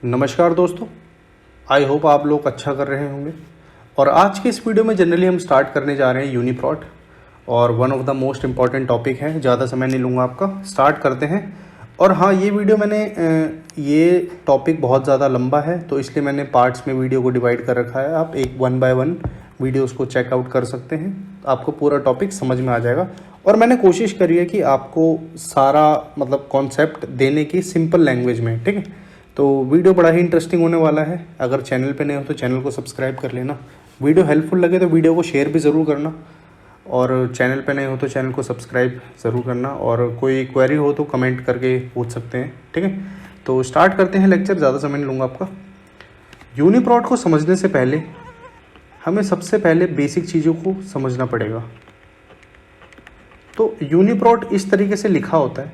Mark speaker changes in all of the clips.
Speaker 1: नमस्कार दोस्तों, I hope आप लोग अच्छा कर रहे होंगे। और आज के इस वीडियो में जनरली हम स्टार्ट करने जा रहे हैं यूनिप्रॉट, और one of the most important topic है। ज़्यादा समय नहीं लूँगा आपका, स्टार्ट करते हैं। और हाँ, ये वीडियो ये टॉपिक बहुत ज़्यादा लंबा है, तो इसलिए मैंने पार्ट्स में वीडियो को डिवाइड कर रखा है। आप एक 1 बाय 1 वीडियोज़ को चेकआउट कर सकते हैं, आपको पूरा टॉपिक समझ में आ जाएगा। और मैंने कोशिश करी है कि आपको सारा कॉन्सेप्ट देने की सिंपल लैंग्वेज में, ठीक है। तो वीडियो बड़ा ही इंटरेस्टिंग होने वाला है। अगर चैनल पे नए हो तो चैनल को सब्सक्राइब कर लेना। वीडियो हेल्पफुल लगे तो वीडियो को शेयर भी ज़रूर करना, और चैनल पे नए हो तो चैनल को सब्सक्राइब ज़रूर करना। और कोई क्वेरी हो तो कमेंट करके पूछ सकते हैं, ठीक है। तो स्टार्ट करते हैं लेक्चर, ज़्यादा समय नहीं लूँगा आपका। यूनिप्रॉट को समझने से पहले हमें सबसे पहले बेसिक चीज़ों को समझना पड़ेगा। तो यूनिप्रॉट इस तरीके से लिखा होता है।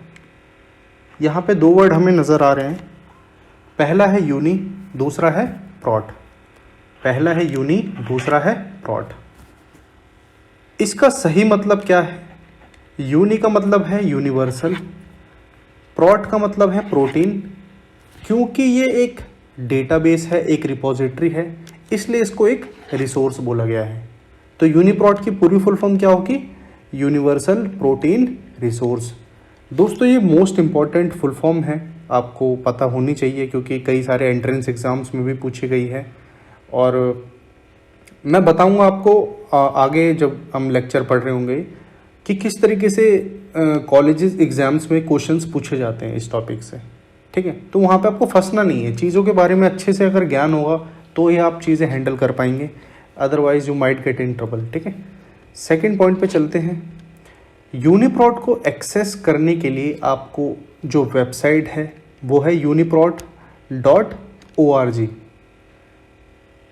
Speaker 1: यहाँ पे दो वर्ड हमें नज़र आ रहे हैं, पहला है यूनी, दूसरा है प्रॉट। पहला है यूनी, दूसरा है प्रॉट। इसका सही मतलब क्या है? यूनी का मतलब है यूनिवर्सल, प्रॉट का मतलब है प्रोटीन। क्योंकि ये एक डेटाबेस है, एक रिपोजिटरी है, इसलिए इसको एक रिसोर्स बोला गया है। तो यूनिप्रॉट की पूरी फुल फॉर्म क्या होगी? Universal protein resource. दोस्तों, ये मोस्ट इम्पॉर्टेंट फुल फॉर्म है, आपको पता होनी चाहिए, क्योंकि कई सारे एंट्रेंस एग्ज़ाम्स में भी पूछी गई है। और मैं बताऊंगा आपको आगे जब हम लेक्चर पढ़ रहे होंगे कि किस तरीके से कॉलेजेस एग्ज़ाम्स में क्वेश्चंस पूछे जाते हैं इस टॉपिक से, ठीक है। तो वहाँ पे आपको फंसना नहीं है, चीज़ों के बारे में अच्छे से अगर ज्ञान होगा तो ही आप चीज़ें हैंडल कर पाएंगे, otherwise you might get in trouble, ठीक है। सेकेंड पॉइंट पे चलते हैं। यूनिप्रॉट को एक्सेस करने के लिए आपको जो वेबसाइट है वो है uniprot.org।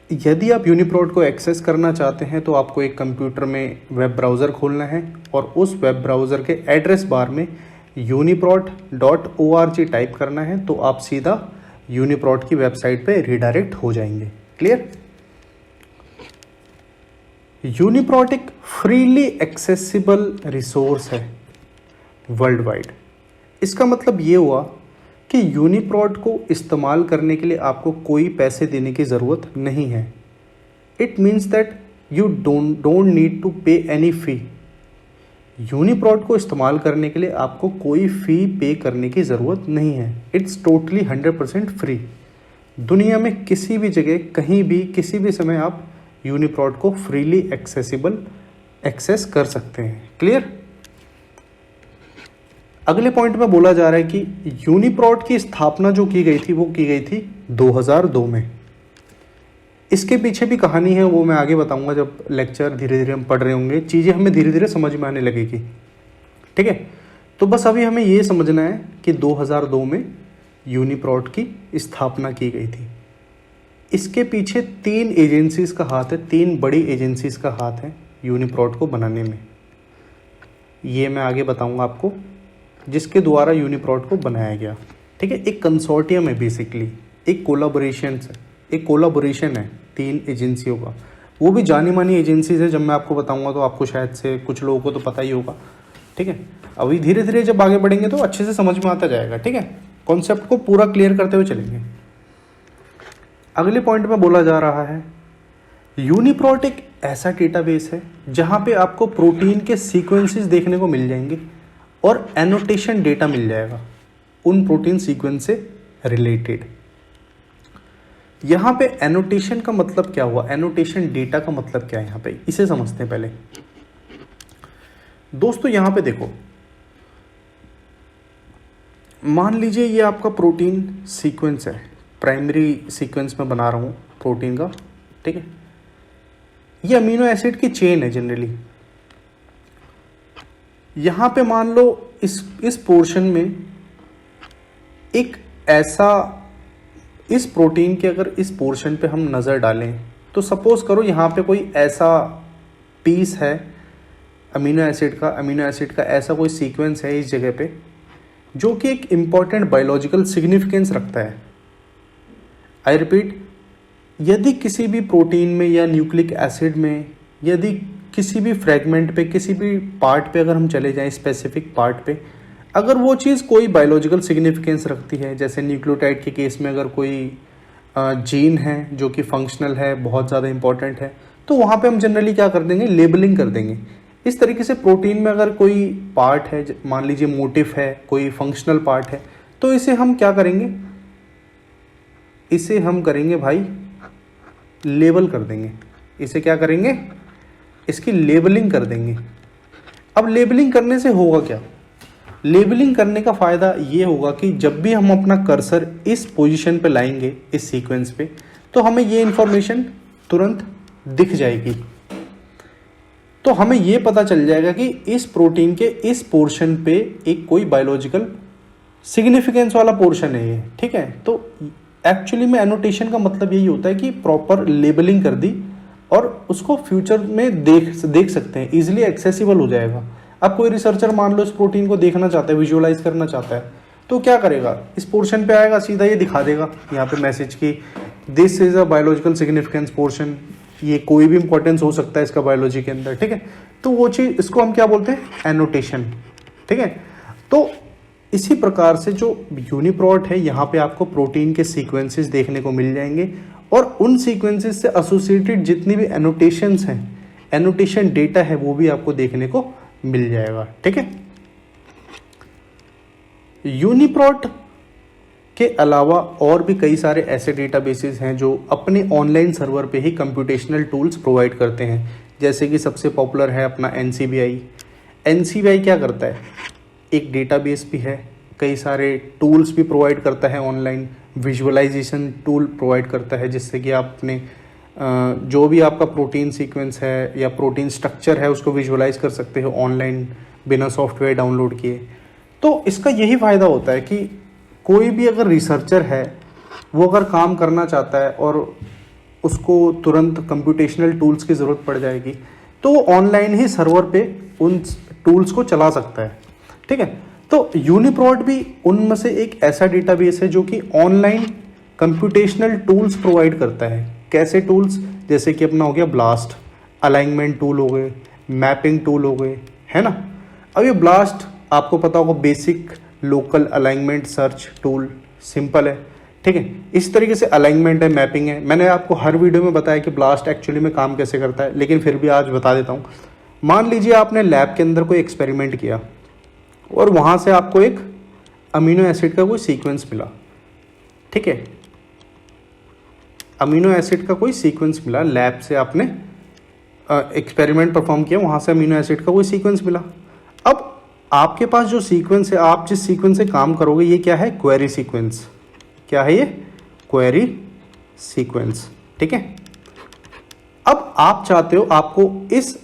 Speaker 1: यदि आप यूनिप्रॉट को एक्सेस करना चाहते हैं तो आपको एक कंप्यूटर में वेब ब्राउज़र खोलना है, और उस वेब ब्राउज़र के एड्रेस बार में uniprot.org टाइप करना है, तो आप सीधा यूनिप्रॉट की वेबसाइट पे रिडायरेक्ट हो जाएंगे। क्लियर? यूनिप्रॉट एक फ्रीली एक्सेसिबल रिसोर्स है वर्ल्ड वाइड। इसका मतलब ये हुआ कि यूनिप्रॉट को इस्तेमाल करने के लिए आपको कोई पैसे देने की ज़रूरत नहीं है। It means that you don't need to pay any fee. UniProt को इस्तेमाल करने के लिए आपको कोई फ़ी पे करने की ज़रूरत नहीं है। It's totally 100% free. दुनिया में किसी भी जगह, कहीं भी, किसी भी समय आप यूनिप्रॉट को फ्रीली एक्सेस कर सकते हैं। क्लियर? अगले पॉइंट में बोला जा रहा है कि यूनिप्रॉट की स्थापना जो की गई थी वो की गई थी 2002 में। इसके पीछे भी कहानी है, वो मैं आगे बताऊंगा जब लेक्चर धीरे धीरे हम पढ़ रहे होंगे, चीज़ें हमें धीरे धीरे समझ में आने लगेगी, ठीक है। तो बस अभी हमें ये समझना है कि 2002 में यूनिप्रॉट की स्थापना की गई थी। इसके पीछे 3 एजेंसीज का हाथ है, 3 बड़ी एजेंसीज का हाथ है यूनिप्रॉट को बनाने में। ये मैं आगे बताऊंगा आपको, जिसके द्वारा यूनिप्रॉट को बनाया गया, ठीक है। एक कंसोर्टियम है, बेसिकली एक कोलाबोरेशन है 3 एजेंसियों का। वो भी जानी मानी एजेंसीज है, जब मैं आपको बताऊंगा तो आपको शायद से कुछ लोगों को तो पता ही होगा, ठीक है। अभी धीरे धीरे जब आगे बढ़ेंगे तो अच्छे से समझ में आता जाएगा, ठीक है। कॉन्सेप्ट को पूरा क्लियर करते हुए चलेंगे। अगले पॉइंट में बोला जा रहा है यूनिप्रॉट एक ऐसा डेटाबेस है जहाँ पे आपको प्रोटीन के सीक्वेंसेस देखने को मिल जाएंगे और एनोटेशन डेटा मिल जाएगा उन प्रोटीन सीक्वेंस से रिलेटेड। यहाँ पे एनोटेशन का मतलब क्या हुआ, एनोटेशन डेटा का मतलब क्या है, यहाँ पे इसे समझते हैं पहले। दोस्तों, यहाँ पे देखो, मान लीजिए ये आपका प्रोटीन सीक्वेंस है, प्राइमरी सीक्वेंस में बना रहा हूँ प्रोटीन का, ठीक है। ये अमीनो एसिड की चेन है जनरली। यहाँ पे मान लो इस पोर्शन में एक ऐसा, इस प्रोटीन के अगर इस पोर्शन पे हम नज़र डालें तो सपोज करो यहाँ पे कोई ऐसा पीस है अमीनो एसिड का ऐसा कोई सीक्वेंस है इस जगह पे, जो कि एक इम्पॉर्टेंट बायोलॉजिकल सिग्निफिकेंस रखता है। आई रिपीट, यदि किसी भी प्रोटीन में या न्यूक्लिक एसिड में, यदि किसी भी फ्रेगमेंट पे, किसी भी पार्ट पे अगर हम चले जाएं, स्पेसिफिक पार्ट पे, अगर वो चीज़ कोई बायोलॉजिकल सिग्निफिकेंस रखती है, जैसे न्यूक्लियोटाइड के केस में अगर कोई जीन है जो कि फंक्शनल है, बहुत ज़्यादा इंपॉर्टेंट है, तो वहाँ पे हम जनरली क्या कर देंगे, लेबलिंग कर देंगे। इस तरीके से प्रोटीन में अगर कोई पार्ट है, मान लीजिए मोटिफ है, कोई फंक्शनल पार्ट है, तो इसे हम क्या करेंगे, इसे हम करेंगे भाई लेबल कर देंगे। इसे क्या करेंगे, इसकी लेबलिंग कर देंगे। अब लेबलिंग करने से होगा क्या, लेबलिंग करने का फ़ायदा ये होगा कि जब भी हम अपना कर्सर इस पोजीशन पे लाएंगे, इस सीक्वेंस पे, तो हमें ये इंफॉर्मेशन तुरंत दिख जाएगी। तो हमें ये पता चल जाएगा कि इस प्रोटीन के इस पोर्शन पे एक कोई बायोलॉजिकल सिग्निफिकेंस वाला पोर्शन है ये, ठीक है। तो एक्चुअली में एनोटेशन का मतलब यही होता है कि प्रॉपर लेबलिंग कर दी और उसको फ्यूचर में देख सकते हैं, इजीली एक्सेसिबल हो जाएगा। अब कोई रिसर्चर मान लो इस प्रोटीन को देखना चाहता है, विजुअलाइज करना चाहता है, तो क्या करेगा, इस पोर्शन पे आएगा, सीधा ये दिखा देगा यहाँ पे मैसेज की this is a biological significance portion. ये कोई भी इंपॉर्टेंस हो सकता है इसका बायोलॉजी के अंदर, ठीक है। तो वो चीज़, इसको हम क्या बोलते हैं, एनोटेशन, ठीक है। तो इसी प्रकार से जो यूनिप्रोट है, यहाँ पे आपको प्रोटीन के सीक्वेंसेस देखने को मिल जाएंगे और उन सीक्वेंसेस से एसोसिएटेड जितनी भी एनोटेशंस हैं, एनोटेशन डेटा है, वो भी आपको देखने को मिल जाएगा, ठीक है। यूनिप्रोट के अलावा और भी कई सारे ऐसे डेटाबेसेस हैं जो अपने ऑनलाइन सर्वर पे ही कंप्यूटेशनल टूल्स प्रोवाइड करते हैं, जैसे कि सबसे पॉपुलर है अपना NCBI। NCBI क्या करता है, एक डेटाबेस भी है, कई सारे टूल्स भी प्रोवाइड करता है, ऑनलाइन विजुअलाइजेशन टूल प्रोवाइड करता है, जिससे कि आप अपने जो भी आपका प्रोटीन सीक्वेंस है या प्रोटीन स्ट्रक्चर है उसको विजुअलाइज कर सकते हो ऑनलाइन बिना सॉफ्टवेयर डाउनलोड किए। तो इसका यही फ़ायदा होता है कि कोई भी अगर रिसर्चर है, वो अगर काम करना चाहता है और उसको तुरंत कंप्यूटेशनल टूल्स की ज़रूरत पड़ जाएगी, तो वो ऑनलाइन ही सर्वर पे उन टूल्स को चला सकता है, ठीक है। तो यूनिप्रोट भी उनमें से एक ऐसा डेटाबेस है जो कि ऑनलाइन कंप्यूटेशनल टूल्स प्रोवाइड करता है। कैसे टूल्स, जैसे कि अपना हो गया ब्लास्ट, अलाइनमेंट टूल हो गए, मैपिंग टूल हो गए, है ना। अब ये ब्लास्ट आपको पता होगा, basic local alignment search tool, simple है, ठीक है। इस तरीके से अलाइनमेंट है, मैपिंग है। मैंने आपको हर वीडियो में बताया कि ब्लास्ट एक्चुअली में काम कैसे करता है, लेकिन फिर भी आज बता देता हूँ। मान लीजिए आपने लैब के अंदर कोई एक्सपेरिमेंट किया और वहाँ से आपको एक अमीनो एसिड का कोई सीक्वेंस मिला, ठीक है। अमीनो एसिड का कोई सीक्वेंस मिला, लैब से आपने एक्सपेरिमेंट परफॉर्म किया, वहाँ से अमीनो एसिड का कोई सीक्वेंस मिला। अब आपके पास जो सीक्वेंस है, आप जिस सीक्वेंस से काम करोगे, ये क्या है, क्वेरी सीक्वेंस। क्या है ये, क्वेरी सीक्वेंस, ठीक है। अब आप चाहते हो, आपको इस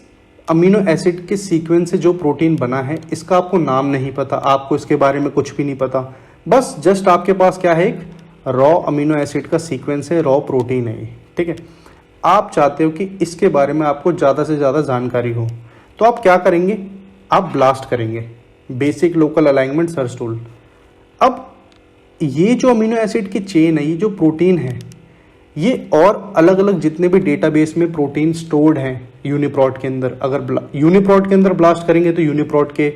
Speaker 1: अमीनो एसिड के सीक्वेंस से जो प्रोटीन बना है, इसका आपको नाम नहीं पता, आपको इसके बारे में कुछ भी नहीं पता, बस जस्ट आपके पास क्या है, एक रॉ अमीनो एसिड का सीक्वेंस है, रॉ प्रोटीन है, ठीक है। आप चाहते हो कि इसके बारे में आपको ज़्यादा से ज़्यादा जानकारी हो, तो आप क्या करेंगे, आप ब्लास्ट करेंगे, basic local alignment search tool. अब ये जो अमीनो एसिड की चेन है, ये जो प्रोटीन है, ये और अलग अलग जितने भी डेटाबेस में प्रोटीन स्टोर्ड हैं यूनिप्रोट के अंदर, अगर यूनिप्रोट के अंदर ब्लास्ट करेंगे तो यूनिप्रोट के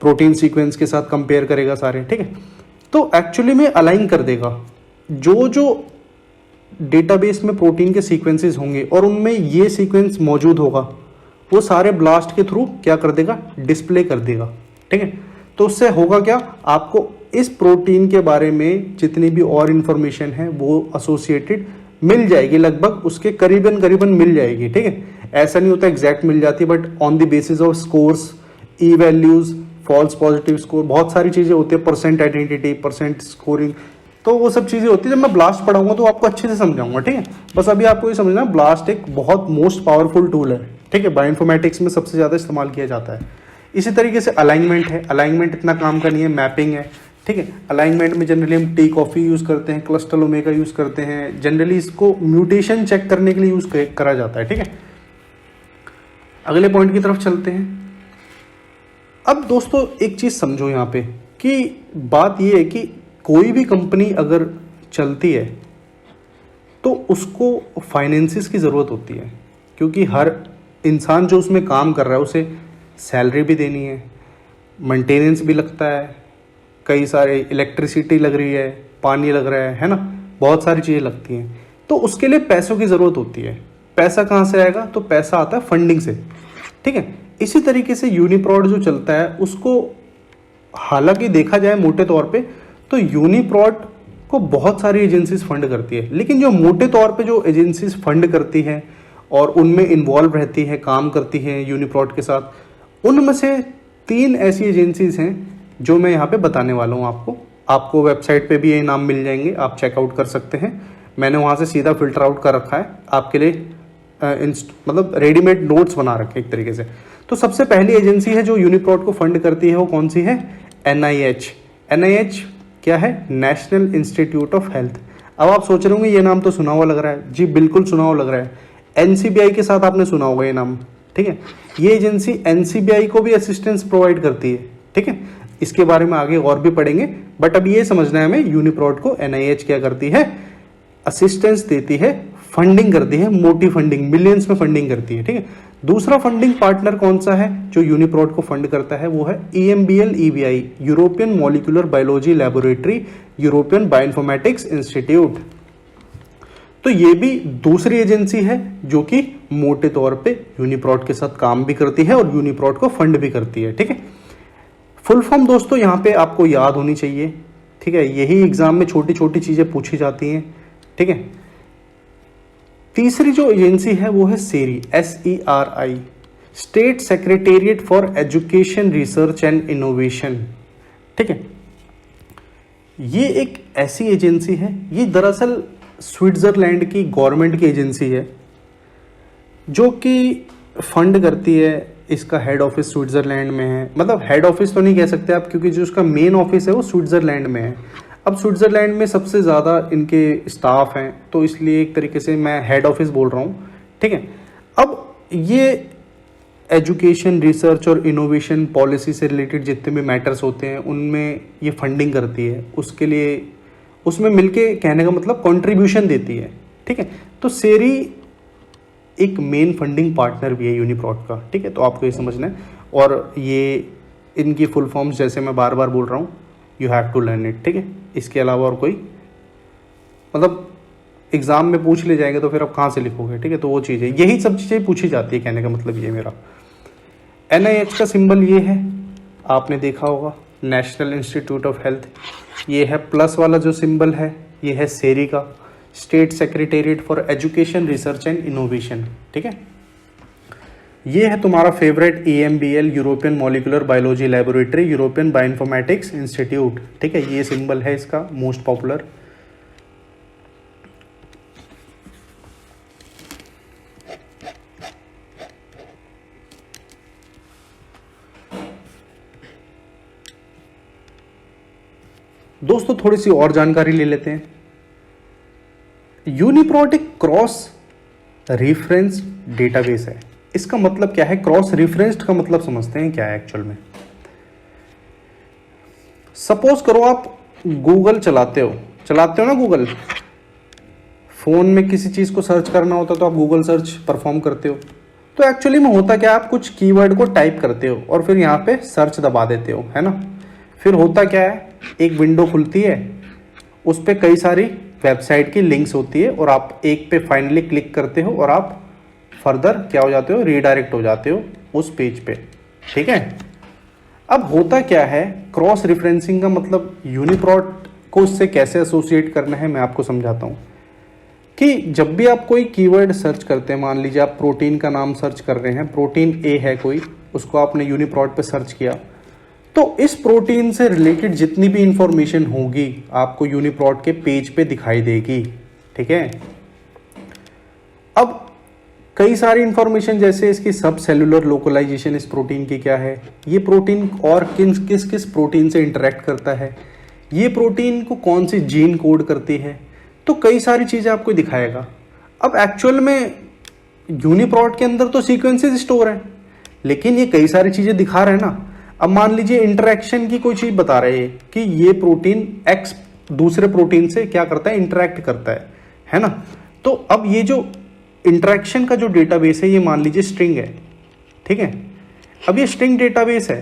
Speaker 1: प्रोटीन सीक्वेंस के साथ कंपेयर करेगा सारे, ठीक है। तो एक्चुअली में अलाइन कर देगा जो जो डेटाबेस में प्रोटीन के सीक्वेंसेस होंगे और उनमें ये सीक्वेंस मौजूद होगा, वो सारे ब्लास्ट के थ्रू क्या कर देगा, डिस्प्ले कर देगा, ठीक है। तो उससे होगा क्या, आपको इस प्रोटीन के बारे में जितनी भी और इन्फॉर्मेशन है वो एसोसिएटेड मिल जाएगी, लगभग उसके करीबन करीबन मिल जाएगी, ठीक है। ऐसा नहीं होता एग्जैक्ट मिल जाती, but on the basis of scores, e values, false positive score, बहुत सारी चीज़ें होती है, परसेंट आइडेंटिटी, परसेंट स्कोरिंग, तो वो सब चीज़ें होती है। जब मैं ब्लास्ट पढ़ाऊंगा तो आपको अच्छे से समझाऊंगा, ठीक है। बस अभी आपको ये समझना, ब्लास्ट एक बहुत मोस्ट पावरफुल टूल है, ठीक है, बायोइन्फॉर्मेटिक्स में सबसे ज़्यादा इस्तेमाल किया जाता है। इसी तरीके से अलाइनमेंट है, अलाइनमेंट इतना काम का नहीं है, मैपिंग है, ठीक है। अलाइनमेंट में जनरली हम टी कॉफ़ी यूज़ करते हैं, क्लस्टल ओमेगा यूज़ करते हैं, जनरली इसको म्यूटेशन चेक करने के लिए यूज़ करा जाता है, ठीक है। अगले पॉइंट की तरफ चलते हैं। अब दोस्तों एक चीज़ समझो यहाँ पे कि बात ये है कि कोई भी कंपनी अगर चलती है तो उसको फाइनेंसिस की ज़रूरत होती है, क्योंकि हर इंसान जो उसमें काम कर रहा है उसे सैलरी भी देनी है, मेंटेनेंस भी लगता है, कई सारे इलेक्ट्रिसिटी लग रही है, पानी लग रहा है ना, बहुत सारी चीज़ें लगती हैं। तो उसके लिए पैसों की ज़रूरत होती है। पैसा कहाँ से आएगा? तो पैसा आता है फंडिंग से, ठीक है। इसी तरीके से यूनिप्रॉड जो चलता है उसको, हालांकि देखा जाए मोटे तौर पे तो यूनिप्रॉड को बहुत सारी एजेंसीज फंड करती है, लेकिन जो मोटे तौर पे जो एजेंसीज फंड करती हैं और उनमें इन्वॉल्व रहती है, काम करती हैं यूनिप्रॉड के साथ, उनमें से 3 ऐसी एजेंसीज हैं जो मैं यहाँ पे बताने वाला हूँ आपको। आपको वेबसाइट पे भी ये नाम मिल जाएंगे, आप चेकआउट कर सकते हैं। मैंने वहाँ से सीधा फिल्टर आउट कर रखा है आपके लिए, मतलब रेडीमेड नोट्स बना रखे एक तरीके से। तो सबसे पहली एजेंसी है जो यूनिप्रॉड को फंड करती है, वो कौन सी है? NIH। NIH क्या है? National institute of health. अब आप सोच रहे होंगे ये नाम तो सुना हुआ लग रहा है। जी बिल्कुल सुना हुआ लग रहा है। NCBI के साथ आपने सुना होगा ये नाम, ठीक है। ये एजेंसी NCBI को भी असिस्टेंस प्रोवाइड करती है, ठीक है। इसके बारे में आगे और भी पढ़ेंगे, बट अब ये समझना है हमें यूनिप्रॉड को NIH क्या करती है? असिस्टेंस देती है, फंडिंग करती है, मोटी फंडिंग, मिलियंस में फंडिंग करती है, ठीक है। दूसरा फंडिंग पार्टनर कौन सा है जो यूनिप्रॉड को फंड करता है? वो है EMBL EBI, European molecular biology laboratory, European bioinformatics institute. तो ये भी दूसरी एजेंसी है जो कि मोटे तौर पे यूनिप्रॉड के साथ काम भी करती है और यूनिप्रॉड को फंड भी करती है, ठीक है। फुल फॉर्म दोस्तों यहाँ पे आपको याद होनी चाहिए, ठीक है। यही एग्जाम में छोटी छोटी चीजें पूछी जाती हैं, ठीक है। तीसरी जो एजेंसी है वो है सेरी, SERI, state secretariat for education research and innovation, ठीक है। ये एक ऐसी एजेंसी है, ये दरअसल स्विट्जरलैंड की गवर्नमेंट की एजेंसी है जो कि फंड करती है। इसका हेड ऑफिस स्विट्जरलैंड में है, मतलब हेड ऑफिस तो नहीं कह सकते आप, क्योंकि जो उसका मेन ऑफिस है वो स्विट्जरलैंड में है। अब स्विट्जरलैंड में सबसे ज़्यादा इनके स्टाफ हैं, तो इसलिए एक तरीके से मैं हेड ऑफिस बोल रहा हूँ, ठीक है। अब ये एजुकेशन, रिसर्च और इनोवेशन पॉलिसी से रिलेटेड जितने भी मैटर्स होते हैं उनमें ये फंडिंग करती है, उसके लिए उसमें मिलके, कहने का मतलब कंट्रीब्यूशन देती है, ठीक है। तो सेरी एक मेन फंडिंग पार्टनर भी है यूनिप्रॉड का, ठीक है। तो आपको ये समझना है, और ये इनकी फुल फॉर्म्स जैसे मैं बार बार बोल रहा हूँ, you have to learn it, ठीक है। इसके अलावा और कोई, मतलब एग्जाम में पूछ ले जाएंगे तो फिर आप कहाँ से लिखोगे, ठीक है। तो वो चीज़ है, यही सब चीज़ें पूछी जाती है, कहने का मतलब ये मेरा। NIH का सिंबल ये है, आपने देखा होगा, नेशनल इंस्टीट्यूट ऑफ हेल्थ। ये है प्लस वाला जो सिंबल है, ये है सेरी का, state secretariat for education research and innovation, ठीक है। ये है तुम्हारा favourite EMBL, European molecular biology laboratory, European bioinformatics institute, ठीक है। ये सिंबल है इसका मोस्ट पॉपुलर। दोस्तों थोड़ी सी और जानकारी ले लेते हैं। यूनिप्रॉड एक क्रॉस रेफरेंस डेटाबेस है। इसका मतलब क्या है? क्रॉस रेफरेंस्ड का मतलब समझते हैं क्या है एक्चुअल में। सपोज करो आप गूगल चलाते हो ना, गूगल फोन में किसी चीज को सर्च करना होता तो आप गूगल सर्च परफॉर्म करते हो। तो एक्चुअली में होता क्या, आप कुछ कीवर्ड को टाइप करते हो और फिर यहाँ पे सर्च दबा देते हो, है ना। फिर होता क्या है, एक विंडो खुलती है, उस पर कई सारी वेबसाइट की लिंक्स होती है और आप एक पे फाइनली क्लिक करते हो और आप फर्दर क्या हो जाते हो, रीडायरेक्ट हो जाते हो उस पेज पे, ठीक है। अब होता क्या है, क्रॉस रेफरेंसिंग का मतलब यूनिप्रॉड को इससे कैसे एसोसिएट करना है मैं आपको समझाता हूँ। कि जब भी आप कोई कीवर्ड सर्च करते हैं, मान लीजिए आप प्रोटीन का नाम सर्च कर रहे हैं, प्रोटीन ए है कोई, उसको आपने यूनिप्रॉड पे सर्च किया, तो इस प्रोटीन से रिलेटेड जितनी भी इंफॉर्मेशन होगी आपको यूनिप्रॉड के पेज पे दिखाई देगी, ठीक है। अब कई सारी इंफॉर्मेशन, जैसे इसकी सब सेलुलर लोकलाइजेशन इस प्रोटीन की क्या है, ये प्रोटीन और किस किस प्रोटीन से इंटरेक्ट करता है, ये प्रोटीन को कौन सी जीन कोड करती है, तो कई सारी चीज़ें आपको दिखाएगा। अब एक्चुअल में यूनिप्रॉड के अंदर तो सीक्वेंसेस स्टोर है, लेकिन ये कई सारी चीज़ें दिखा रहे हैं ना। अब मान लीजिए इंटरेक्शन की कोई चीज़ बता रहे हैं कि ये प्रोटीन एक्स दूसरे प्रोटीन से क्या करता है, इंटरेक्ट करता है ना। तो अब ये जो इंटरेक्शन का जो डेटाबेस है, ये मान लीजिए स्ट्रिंग है, ठीक है। अब ये स्ट्रिंग डेटाबेस है।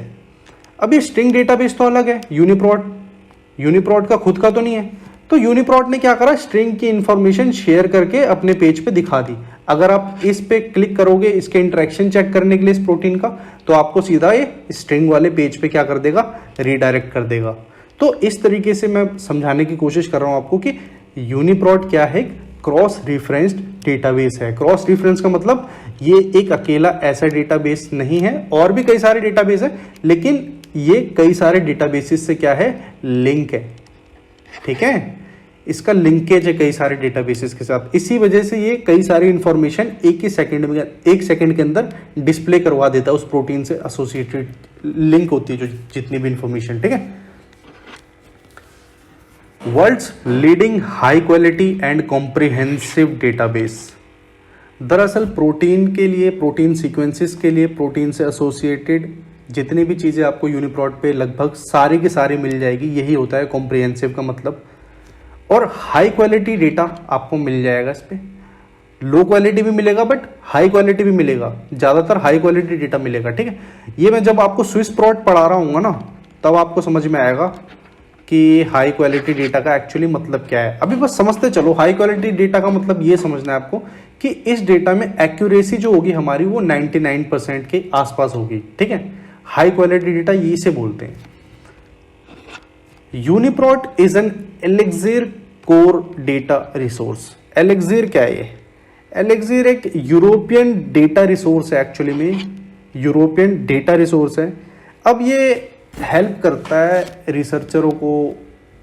Speaker 1: अब ये स्ट्रिंग डेटाबेस तो अलग है, यूनिप्रोट का खुद का तो नहीं है। तो यूनिप्रोट ने क्या करा, स्ट्रिंग की इंफॉर्मेशन शेयर करके अपने पेज पे दिखा दी। अगर आप इस पे क्लिक करोगे इसके इंटरेक्शन चेक करने के लिए इस प्रोटीन का, तो आपको सीधा ये स्ट्रिंग वाले पेज पे क्या कर देगा, रीडायरेक्ट कर देगा। तो इस तरीके से मैं समझाने की कोशिश कर रहा हूं आपको कि यूनिप्रोट क्या है, क्रॉस रेफरेंस्ड डेटाबेस है। क्रॉस रेफरेंस का मतलब ये एक अकेला ऐसा डेटाबेस नहीं है, और भी कई सारे डेटाबेस है, लेकिन ये कई सारे डेटाबेसेस से क्या है, लिंक है। ठीक है, इसका लिंकेज है कई सारे डेटाबेसेस के साथ। इसी वजह से ये कई सारी इंफॉर्मेशन एक सेकंड के अंदर डिस्प्ले करवा देता है उस प्रोटीन से एसोसिएटेड लिंक होती है जो जितनी भी इंफॉर्मेशन। ठीक है, world's leading high quality and comprehensive database. दरअसल प्रोटीन के लिए, प्रोटीन सीक्वेंसेस के लिए, प्रोटीन से एसोसिएटेड जितनी भी चीज़ें आपको यूनिप्रोट पे लगभग सारी की सारी मिल जाएगी। यही होता है कॉम्प्रिहेंसिव का मतलब। और हाई क्वालिटी डेटा आपको मिल जाएगा इस पे। लो क्वालिटी भी मिलेगा बट हाई क्वालिटी भी मिलेगा, ज़्यादातर हाई क्वालिटी डेटा मिलेगा। ठीक है, ये मैं जब आपको स्विस प्रोट पढ़ा रहा हूँ ना, तब आपको समझ में आएगा कि हाई क्वालिटी डेटा का एक्चुअली मतलब क्या है। अभी बस समझते चलो, हाई क्वालिटी डेटा का मतलब ये समझना है आपको कि इस डेटा में एक्यूरेसी जो होगी हमारी वो 99% के आसपास होगी। ठीक है, हाई क्वालिटी डेटा ये से बोलते हैं। UniProt is an ELIXIR core data resource. ELIXIR क्या है? एलेक्सिर एक यूरोपियन डेटा रिसोर्स है, एक्चुअली में यूरोपियन डेटा रिसोर्स है। अब ये हेल्प करता है रिसर्चरों को,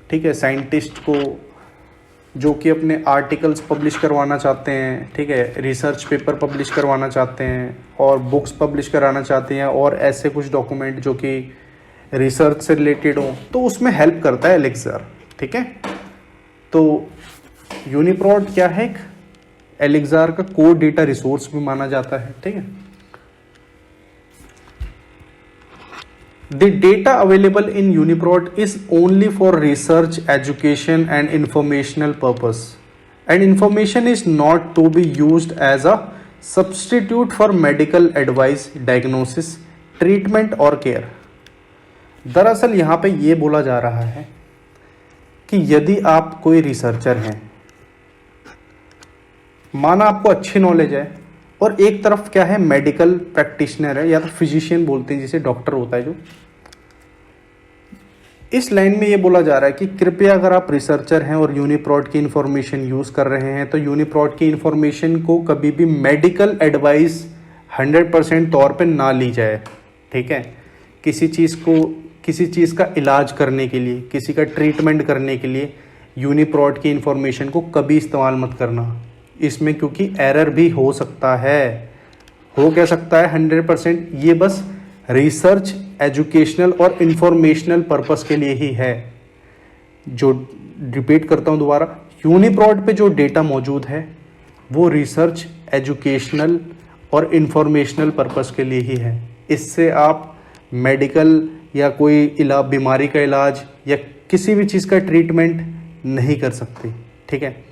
Speaker 1: ठीक है, साइंटिस्ट को, जो कि अपने आर्टिकल्स पब्लिश करवाना चाहते हैं, ठीक है, रिसर्च पेपर पब्लिश करवाना चाहते हैं और बुक्स पब्लिश कराना चाहते हैं और ऐसे कुछ डॉक्यूमेंट जो कि रिसर्च से रिलेटेड हो, तो उसमें हेल्प करता है एलेक्सिर। ठीक है, तो यूनिप्रोट क्या है, एलेक्सिर का कोर डेटा रिसोर्स भी माना जाता है। ठीक है, The data available in UniProt is only for research, education and informational purpose, and information is not to be used as a substitute for medical advice, diagnosis, treatment or care. दरअसल यहाँ पे ये बोला जा रहा है कि यदि आप कोई रिसर्चर हैं, माना आपको अच्छी नॉलेज है और एक तरफ क्या है, मेडिकल प्रैक्टिशनर है या तो फिजिशियन बोलते हैं जिसे, डॉक्टर होता है जो, इस लाइन में ये बोला जा रहा है कि कृपया अगर आप रिसर्चर हैं और यूनिप्रोट की इंफॉर्मेशन यूज़ कर रहे हैं तो यूनिप्रोट की इंफॉर्मेशन को कभी भी मेडिकल एडवाइस 100% तौर पे ना ली जाए। ठीक है, किसी चीज़ का इलाज करने के लिए, किसी का ट्रीटमेंट करने के लिए यूनिप्रोट की इंफॉर्मेशन को कभी इस्तेमाल मत करना इसमें, क्योंकि एरर भी हो सकता है। हो क्या सकता है? 100%। ये बस रिसर्च, एजुकेशनल और इंफॉर्मेशनल पर्पस के लिए ही है। जो रिपीट करता हूँ दोबारा, यूनिप्रोट पे जो डेटा मौजूद है वो रिसर्च, एजुकेशनल और इंफॉर्मेशनल पर्पस के लिए ही है। इससे आप मेडिकल या कोई बीमारी का इलाज या किसी भी चीज़ का ट्रीटमेंट नहीं कर सकते। ठीक है,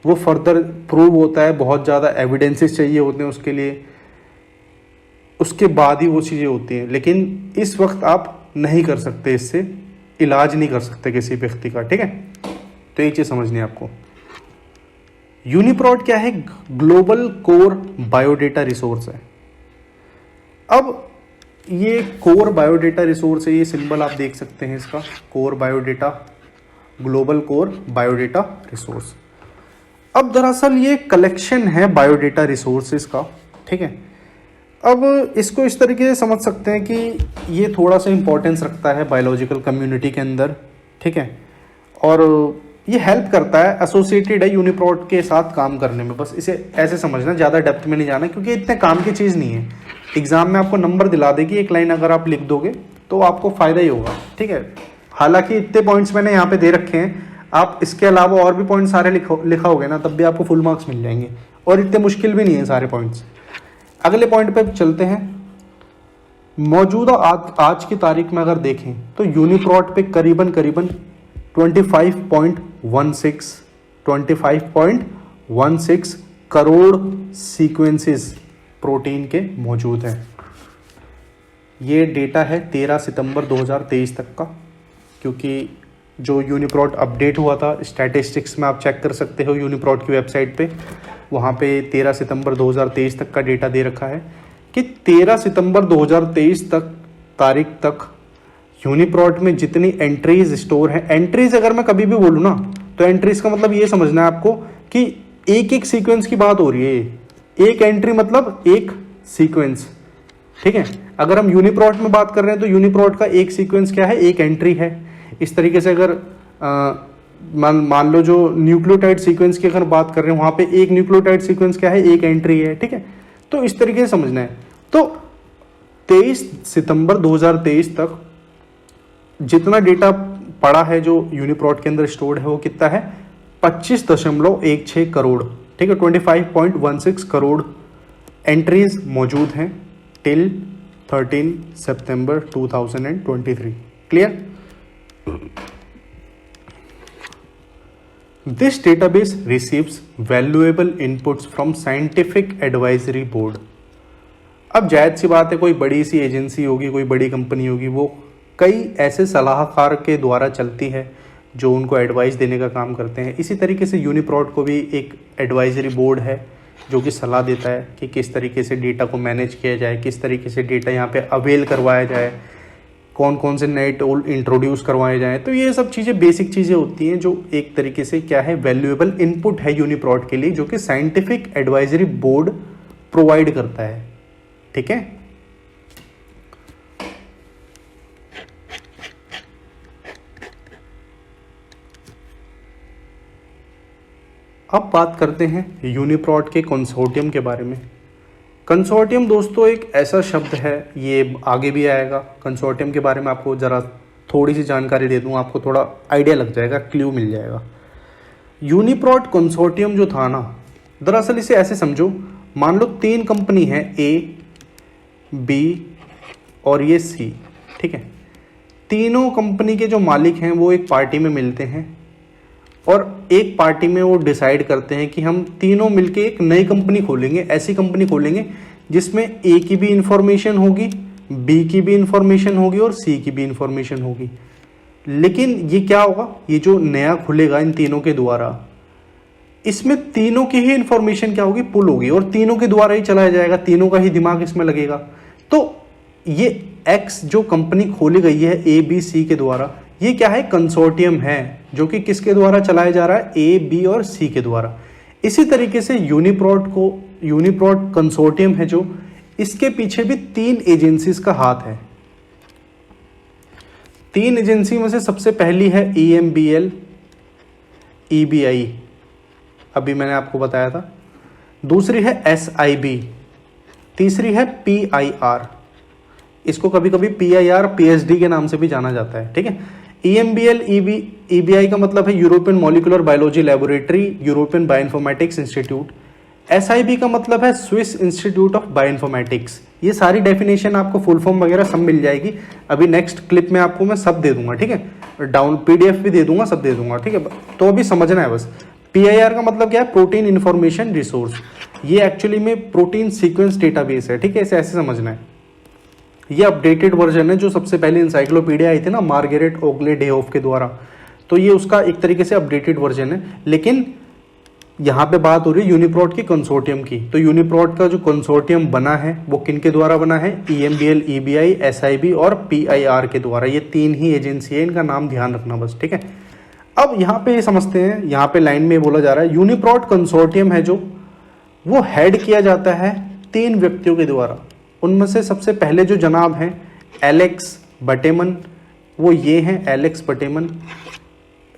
Speaker 1: वो फर्दर प्रूव होता है, बहुत ज़्यादा एविडेंसेस चाहिए होते हैं उसके लिए, उसके बाद ही वो चीज़ें होती हैं। लेकिन इस वक्त आप नहीं कर सकते, इससे इलाज नहीं कर सकते किसी व्यक्ति का। ठीक है, तो ये चीज़ समझनी है आपको। यूनिप्रोट क्या है? ग्लोबल कोर बायोडेटा रिसोर्स है। अब ये कोर बायोडेटा रिसोर्स है, ये सिंबल आप देख सकते हैं इसका, core biodata, global core biodata resource. अब दरअसल ये कलेक्शन है बायोडेटा रिसोर्सेज का। ठीक है, अब इसको इस तरीके से समझ सकते हैं कि ये थोड़ा सा इंपॉर्टेंस रखता है बायोलॉजिकल कम्युनिटी के अंदर। ठीक है, और ये हेल्प करता है, एसोसिएटेड है यूनिप्रोट के साथ काम करने में। बस इसे ऐसे समझना, ज़्यादा डेप्थ में नहीं जाना, क्योंकि इतने काम की चीज़ नहीं है। एग्जाम में आपको नंबर दिला देगी एक लाइन, अगर आप लिख दोगे तो आपको फ़ायदा ही होगा। ठीक है, हालांकि इतने पॉइंट्स मैंने यहाँ पे दे रखे हैं, आप इसके अलावा और भी पॉइंट सारे लिखा होगे ना, तब भी आपको फुल मार्क्स मिल जाएंगे, और इतने मुश्किल भी नहीं है सारे पॉइंट्स। अगले पॉइंट पे चलते हैं। मौजूदा आज की तारीख में अगर देखें तो यूनिप्रोट पे करीबन 25.16 करोड़ सीक्वेंसेस प्रोटीन के मौजूद हैं। ये डेटा है 13 सितंबर 2023 तक का, क्योंकि जो यूनिप्रॉट अपडेट हुआ था स्टैटिस्टिक्स में आप चेक कर सकते हो यूनिप्रॉट की वेबसाइट पे, वहाँ पे 13 सितंबर 2023 तक का डेटा दे रखा है कि 13 सितंबर 2023 तारीख तक यूनिप्रॉट में जितनी एंट्रीज स्टोर है, एंट्रीज अगर मैं कभी भी बोलूँ ना तो एंट्रीज का मतलब ये समझना है आपको कि एक एक सीक्वेंस की बात हो रही है। एक एंट्री मतलब एक सीक्वेंस, ठीक है। अगर हम यूनिप्रॉट में बात कर रहे हैं तो यूनिप्रॉट का एक सीक्वेंस क्या है, एक एंट्री है। इस तरीके से अगर मान लो जो न्यूक्लियोटाइड सीक्वेंस की अगर बात कर रहे हैं वहां पे एक न्यूक्लियोटाइड सीक्वेंस क्या है, एक एंट्री है, ठीक है। तो इस तरीके से समझना है। तो 23 सितंबर 2023 तक जितना डेटा पड़ा है जो यूनिप्रॉट के अंदर स्टोर्ड है वो कितना है, 25.16 करोड़, ठीक है। 25.16 करोड़ एंट्रीज मौजूद हैं till 13 September 2023। Clear? This database receives valuable inputs from scientific advisory board। अब जायज़ सी बात है, कोई बड़ी सी एजेंसी होगी, कोई बड़ी कंपनी होगी, वो कई ऐसे सलाहकार के द्वारा चलती है जो उनको एडवाइस देने का काम करते हैं। इसी तरीके से यूनिप्रॉट को भी एक एडवाइजरी बोर्ड है जो कि सलाह देता है कि किस तरीके से डेटा को मैनेज किया जाए, किस तरीके से डेटा यहाँ पे अवेल करवाया जाए, कौन कौन से नए टूल इंट्रोड्यूस करवाए जाएं। तो ये सब चीज़ें बेसिक चीज़ें होती हैं जो एक तरीके से क्या है, वैल्यूएबल इनपुट है यूनिप्रॉट के लिए, जो कि साइंटिफिक एडवाइजरी बोर्ड प्रोवाइड करता है, ठीक है। अब बात करते हैं यूनिप्रॉट के कंसोर्टियम के बारे में। कंसोर्टियम दोस्तों एक ऐसा शब्द है, ये आगे भी आएगा। कंसोर्टियम के बारे में आपको ज़रा थोड़ी सी जानकारी दे दूँ, आपको थोड़ा आइडिया लग जाएगा, क्लू मिल जाएगा। यूनिप्रॉट कंसोर्टियम जो था ना, दरअसल इसे ऐसे समझो, मान लो 3 कंपनी है, ए, बी और ये सी, ठीक है। तीनों कंपनी के जो मालिक हैं वो एक पार्टी में मिलते हैं और एक पार्टी में वो डिसाइड करते हैं कि हम तीनों मिलके एक नई कंपनी खोलेंगे। ऐसी कंपनी खोलेंगे जिसमें ए की भी इंफॉर्मेशन होगी, बी की भी इंफॉर्मेशन होगी और सी की भी इंफॉर्मेशन होगी। लेकिन ये क्या होगा, ये जो नया खुलेगा इन तीनों के द्वारा, इसमें तीनों की ही इंफॉर्मेशन क्या होगी, पुल होगी और तीनों के द्वारा ही चलाया जाएगा, तीनों का ही दिमाग इसमें लगेगा। तो ये एक्स जो कंपनी खोली गई है ए बी सी के द्वारा, ये क्या है, कंसोर्टियम है जो कि किसके द्वारा चलाया जा रहा है, ए बी और सी के द्वारा। इसी तरीके से यूनिप्रॉट कंसोर्टियम है जो, इसके पीछे भी 3 एजेंसीज का हाथ है। 3 एजेंसी में से सबसे पहली है EMBL EBI, अभी मैंने आपको बताया था। दूसरी है SIB, तीसरी है PIR, इसको कभी कभी PIR PSD के नाम से भी जाना जाता है, ठीक है। EMBL EBI का मतलब है European molecular biology laboratory, European bioinformatics institute. SIB का मतलब है स्विस इंस्टीट्यूट ऑफ बायोइन्फॉर्मेटिक्स। ये सारी डेफिनेशन आपको फुल फॉर्म वगैरह सब मिल जाएगी, अभी नेक्स्ट क्लिप में आपको मैं सब दे दूंगा, ठीक है। डाउन PDF भी दे दूंगा, सब दे दूंगा, ठीक है। तो अभी समझना है बस। PIR का मतलब क्या है, प्रोटीन इन्फॉर्मेशन रिसोर्स। ये एक्चुअली में प्रोटीन सीक्वेंस डेटाबेस है, ठीक है, इसे ऐसे समझना है। ये अपडेटेड वर्जन है, जो सबसे पहले इंसाइक्लोपीडिया आई थी ना मार्गरेट ओगले डेहोफ के द्वारा, तो ये उसका एक तरीके से अपडेटेड वर्जन है। लेकिन यहाँ पे बात हो रही है यूनिप्रॉट के कंसोर्टियम की। तो यूनिप्रॉट का जो कंसोर्टियम बना है वो किन के द्वारा बना है, EMBL EBI SIB और PIR के द्वारा। ये 3 ही एजेंसी है, इनका नाम ध्यान रखना बस, ठीक है। अब यहाँ पे समझते हैं, यहाँ पे लाइन में बोला जा रहा है यूनिप्रॉट कंसोर्टियम है जो, वो हेड किया जाता है 3 व्यक्तियों के द्वारा। उनमें से सबसे पहले जो जनाब हैं एलेक्स बटेमन, वो ये हैं एलेक्स बटेमन,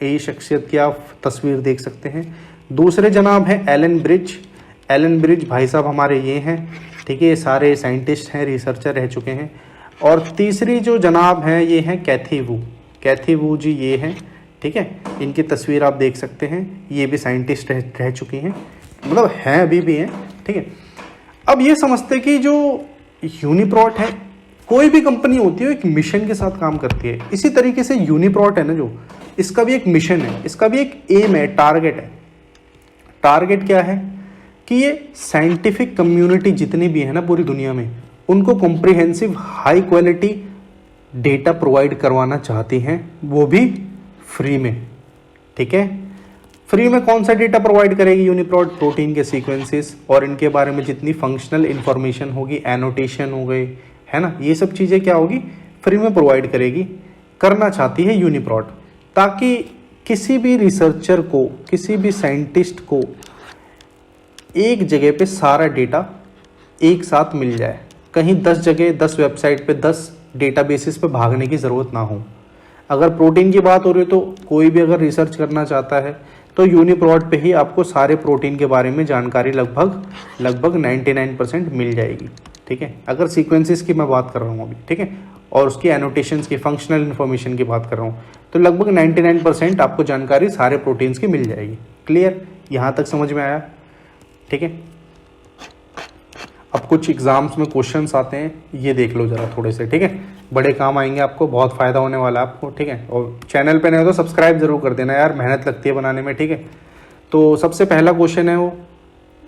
Speaker 1: यही शख्सियत की आप तस्वीर देख सकते हैं। दूसरे जनाब हैं एलन ब्रिज भाई साहब हमारे ये हैं, ठीक है, ये सारे साइंटिस्ट हैं, रिसर्चर रह चुके हैं। और तीसरी जो जनाब हैं ये हैं कैथी वू जी, ये हैं, ठीक है, इनकी तस्वीर आप देख सकते हैं। ये भी साइंटिस्ट रह चुकी हैं, मतलब हैं, अभी भी हैं, ठीक है। अब ये समझते कि जो यूनिप्रॉट है, कोई भी कंपनी होती है एक मिशन के साथ काम करती है। इसी तरीके से यूनिप्रॉट है ना जो, इसका भी एक मिशन है, इसका भी एक एम है, टारगेट है। टारगेट क्या है कि ये साइंटिफिक कम्युनिटी जितनी भी है ना पूरी दुनिया में, उनको comprehensive high quality data provide करवाना चाहती हैं, वो भी फ्री में। ठीक है, फ्री में कौन सा डेटा प्रोवाइड करेगी यूनिप्रोट? प्रोटीन के सीक्वेंसेस और इनके बारे में जितनी फंक्शनल इंफॉर्मेशन होगी, एनोटेशन हो गए, है ना, ये सब चीज़ें क्या होगी, फ्री में प्रोवाइड करेगी, करना चाहती है यूनिप्रोट, ताकि किसी भी रिसर्चर को, किसी भी साइंटिस्ट को एक जगह पे सारा डेटा एक साथ मिल जाए, कहीं 10 जगह 10 वेबसाइट पे 10 डेटाबेसेस पे भागने की ज़रूरत ना हो। अगर प्रोटीन की बात हो रही है तो कोई भी अगर रिसर्च करना चाहता है तो यूनिप्रोट पे ही आपको सारे प्रोटीन के बारे में जानकारी लगभग 99% मिल जाएगी। ठीक है, अगर सीक्वेंसेस की मैं बात कर रहा हूँ अभी, ठीक है, और उसकी एनोटेशंस की, फंक्शनल इन्फॉर्मेशन की बात कर रहा हूँ, तो लगभग 99% आपको जानकारी सारे प्रोटीन्स की मिल जाएगी। क्लियर, यहाँ तक समझ में आया? ठीक है, अब कुछ एग्जाम्स में क्वेश्चंस आते हैं, ये देख लो जरा थोड़े से। ठीक है, बड़े काम आएंगे आपको, बहुत फ़ायदा होने वाला है आपको। ठीक है, और चैनल पे नहीं हो तो सब्सक्राइब जरूर कर देना यार, मेहनत लगती है बनाने में। ठीक है, तो सबसे पहला क्वेश्चन है वो,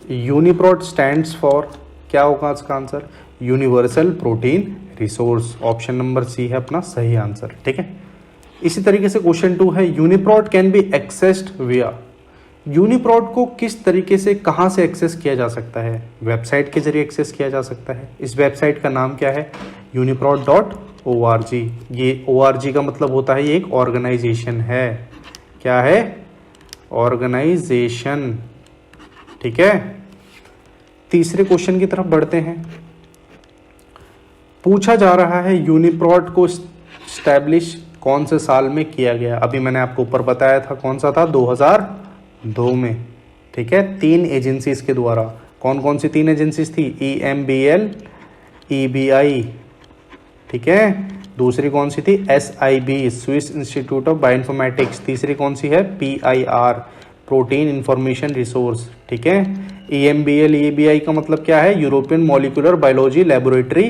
Speaker 1: यूनिप्रोट स्टैंड्स फॉर, क्या होगा इसका answer? Universal protein resource. Option number C है अपना सही आंसर। ठीक है, इसी तरीके से क्वेश्चन 2 है, यूनिप्रोट कैन बी एक्सेस्ड विया। यूनिप्रोट को किस तरीके से, कहाँ से एक्सेस किया जा सकता है? वेबसाइट के जरिए एक्सेस किया जा सकता है। इस वेबसाइट का नाम क्या है? uniprot.org। ये org का मतलब होता है ये एक ऑर्गेनाइजेशन है। क्या है? ऑर्गेनाइजेशन। ठीक है, तीसरे क्वेश्चन की तरफ बढ़ते हैं। पूछा जा रहा है यूनिप्रोट को स्टैब्लिश कौन से साल में किया गया? अभी मैंने आपको ऊपर बताया था, कौन सा था? 2002 में। ठीक है, 3 एजेंसीज के द्वारा। कौन कौन सी 3 एजेंसीज थी? EMBL, EBI, ठीक है, दूसरी कौन सी थी? SIB, Swiss institute of bioinformatics. तीसरी कौन सी है? PIR, protein information resource. ठीक है, EMBL, EBI का मतलब क्या है? European molecular biology laboratory,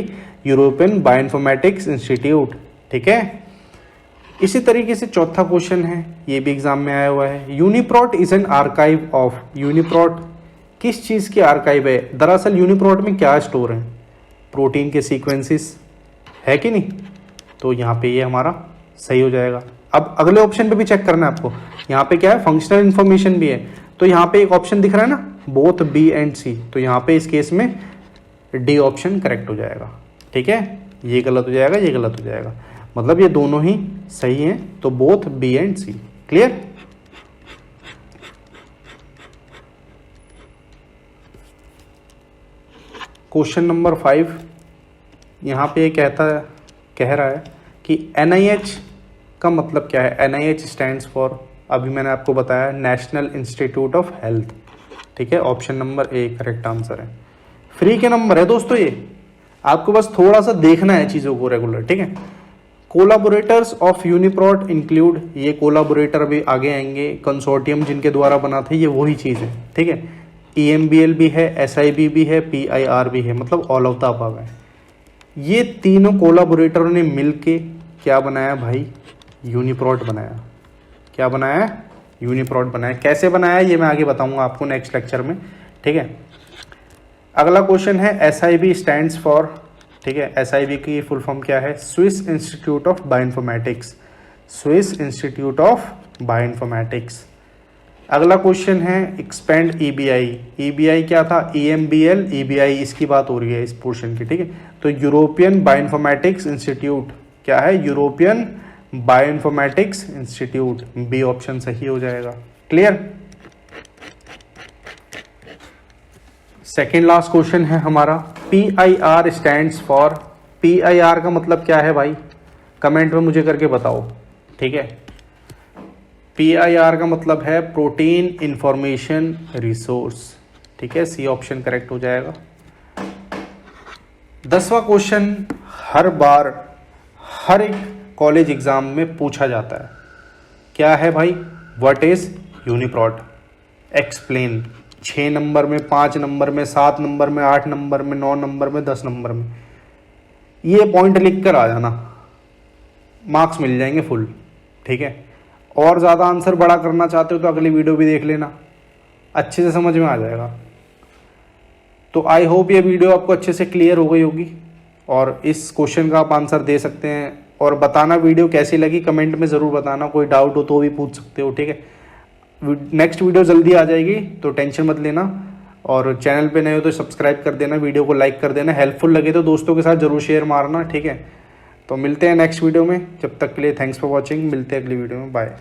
Speaker 1: European bioinformatics institute. ठीक है, इसी तरीके से चौथा क्वेश्चन है, ये भी एग्जाम में आया हुआ है, UniProt is N archive of. UniProt किस चीज़ की आर्काइव है? दरअसल यूनिप्रोट में क्या स्टोर है? प्रोटीन के सीक्वेंसेस, है कि नहीं? तो यहाँ पे ये हमारा सही हो जाएगा। अब अगले ऑप्शन पे भी चेक करना है आपको, यहाँ पे क्या है? फंक्शनल इन्फॉर्मेशन भी है। तो यहाँ पे एक ऑप्शन दिख रहा है ना, बोथ B एंड C, तो यहाँ पे इस केस में D ऑप्शन करेक्ट हो जाएगा। ठीक है, ये गलत हो जाएगा, ये गलत हो जाएगा, मतलब ये दोनों ही सही हैं, तो both B and C। Clear? Question number 5, यहाँ पे कह रहा है कि NIH का मतलब क्या है? NIH स्टैंड्स फॉर, अभी मैंने आपको बताया, नेशनल इंस्टीट्यूट ऑफ हेल्थ। ठीक है, option number A correct answer है। फ्री के नंबर है दोस्तों ये, आपको बस थोड़ा सा देखना है चीज़ों को रेगुलर। ठीक है, कोलाबोरेटर्स ऑफ यूनिप्रोट इंक्लूड, ये कोलाबोरेटर भी आगे आएंगे, कंसोर्टियम जिनके द्वारा बना था, ये वही चीज़ है। ठीक है, EMBL भी है, SIB भी है, PIR भी है, मतलब ऑल ऑफ द अबव है। ये तीनों कोलाबोरेटरों ने मिलके क्या बनाया भाई? यूनिप्रोट बनाया। क्या बनाया? यूनिप्रोट बनाया। कैसे बनाया ये मैं आगे बताऊंगा आपको नेक्स्ट लेक्चर में। ठीक है, अगला क्वेश्चन है SIB स्टैंड्स फॉर। ठीक है, SIB की फुल फॉर्म क्या है? Swiss institute of bioinformatics. Swiss institute of bioinformatics. अगला क्वेश्चन है एक्सपेंड EBI। EBI क्या था? EMBL, EBI, इसकी बात हो रही है इस पोर्शन की। ठीक है, तो यूरोपियन बायोइन्फॉर्मेटिक्स इंस्टीट्यूट। क्या है? European bioinformatics institute. B option सही हो जाएगा। क्लियर? सेकेंड लास्ट क्वेश्चन है हमारा, PIR स्टैंड्स फॉर। PIR का मतलब क्या है भाई? कमेंट में मुझे करके बताओ। ठीक है, PIR का मतलब है प्रोटीन इंफॉर्मेशन रिसोर्स। ठीक है, सी ऑप्शन करेक्ट हो जाएगा। 10वां क्वेश्चन हर बार हर एक कॉलेज एग्जाम में पूछा जाता है, क्या है भाई? What is UniProt? Explain. 6 number में, 5 नंबर में, 7 नंबर में, 8 नंबर में, 9 नंबर में, 10 नंबर में, ये पॉइंट लिख कर आ जाना, मार्क्स मिल जाएंगे फुल। ठीक है, और ज़्यादा आंसर बड़ा करना चाहते हो तो अगली वीडियो भी देख लेना, अच्छे से समझ में आ जाएगा। तो आई होप ये वीडियो आपको अच्छे से क्लियर हो गई होगी। और इस क्वेश्चन का आप आंसर दे सकते हैं। और बताना वीडियो कैसी लगी कमेंट में ज़रूर बताना, कोई डाउट हो तो भी पूछ सकते हो, ठीक है। नेक्स्ट वीडियो जल्दी आ जाएगी तो टेंशन मत लेना। और चैनल पे नए हो तो सब्सक्राइब कर देना, वीडियो को लाइक कर देना, हेल्पफुल लगे तो दोस्तों के साथ ज़रूर शेयर मारना, ठीक है। तो मिलते हैं नेक्स्ट वीडियो में, जब तक के लिए थैंक्स फॉर वॉचिंग, मिलते हैं अगली वीडियो में, बाय।